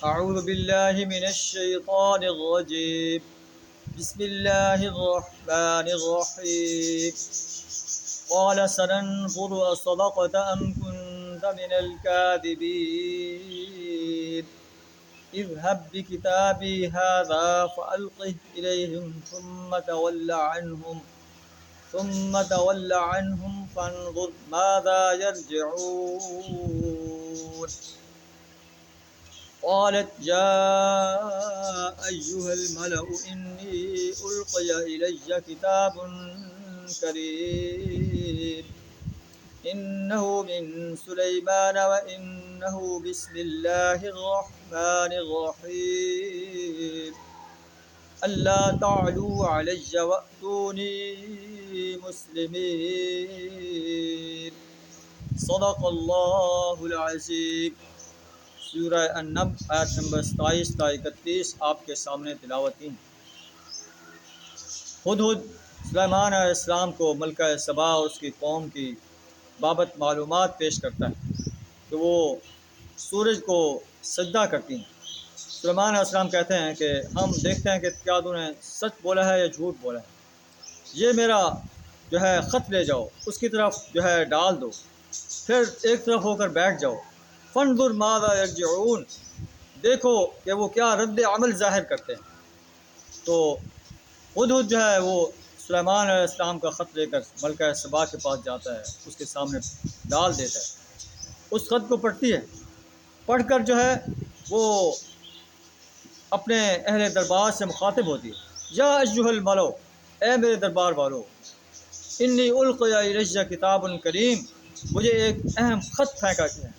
أعوذ بالله من الشيطان الرجيم. بسم الله الرحمن الرحيم. قال سننظر أصدقت أم كنت من الكاذبين اذهب بكتابي هذا فألقه إليهم ثم تول عنهم فانظر ماذا يرجعون. قالت يا أيها الملأ إني ألقي إلي كتاب كريم إنه من سليمان وإنه بسم الله الرحمن الرحيم ألا تعلوا علي وأتوني مسلمين. صدق اللہ العظیم. سورہ النبأ آیت نمبر 27 تا 31 آپ کے سامنے تلاوت کی. ہدہد سلیمان علیہ السلام کو ملکہ سبا اور اس کی قوم کی بابت معلومات پیش کرتا ہے کہ وہ سورج کو سجدہ کرتی ہیں. سلیمان علیہ السلام کہتے ہیں کہ ہم دیکھتے ہیں کہ کیا تم نے سچ بولا ہے یا جھوٹ بولا ہے. یہ میرا خط لے جاؤ، اس کی طرف ڈال دو، پھر ایک طرف ہو کر بیٹھ جاؤ. فانظر ماذا یرجعون، دیکھو کہ وہ کیا رد عمل ظاہر کرتے ہیں. تو ہدہد وہ سلیمان علیہ السلام کا خط لے کر ملکہ سبا کے پاس جاتا ہے، اس کے سامنے ڈال دیتا ہے. اس خط کو پڑھتی ہے، پڑھ کر وہ اپنے اہل دربار سے مخاطب ہوتی ہے. یا ایھا الملو، اے میرے دربار والو، انی القی الی کتاب کریم، مجھے ایک اہم خط پھینکا گیا ہے.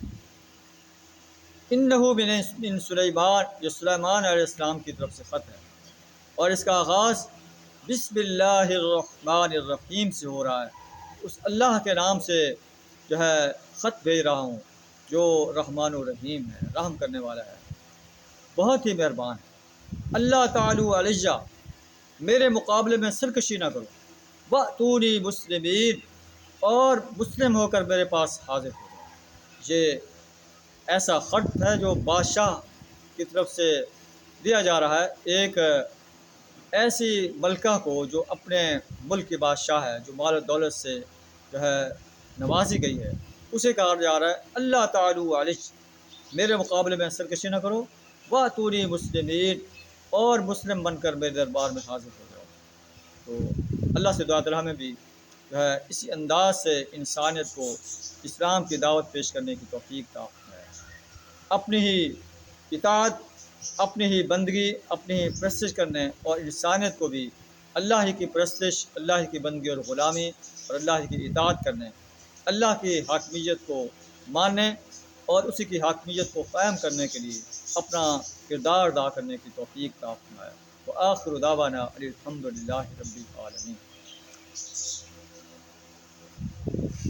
انہ من سلیمان، جو سلیمان علیہ السلام کی طرف سے خط ہے، اور اس کا آغاز بسم اللہ الرحمن الرحیم سے ہو رہا ہے. اس اللہ کے نام سے خط بھیج رہا ہوں جو رحمان الرحیم ہے، رحم کرنے والا ہے، بہت ہی مہربان ہے. اللہ تعالی علیہ، میرے مقابلے میں سرکشی نہ کرو. وَأْتُونِي مسلمین، اور مسلم ہو کر میرے پاس حاضر ہو جاؤ. یہ ایسا خط ہے جو بادشاہ کی طرف سے دیا جا رہا ہے ایک ایسی ملکہ کو جو اپنے ملک کی بادشاہ ہے، جو مال و دولت سے نوازی گئی ہے. اسے کہا جا رہا ہے اللہ تعالی علیہ، میرے مقابلے میں سرکشی نہ کرو. وَأْتُونِي مسلمین، اور مسلم بن کر میرے دربار میں حاضر ہو جاؤ. تو اللہ سے دعا تعالیٰ میں بھی اسی انداز سے انسانیت کو اسلام کی دعوت پیش کرنے کی توفیق عطا فرمائے. اپنی ہی اطاعت، اپنی ہی بندگی، اپنی ہی پرستش کرنے، اور انسانیت کو بھی اللہ ہی کی پرستش، اللہ ہی کی بندگی اور غلامی اور اللہ ہی کی اطاعت کرنے، اللہ کی حاکمیت کو ماننے اور اسی کی حاکمیت کو قائم کرنے کے لیے اپنا کردار ادا کرنے کی توفیق عطا فرمائے. وآخر دعوانا الحمد للہ رب العالمین.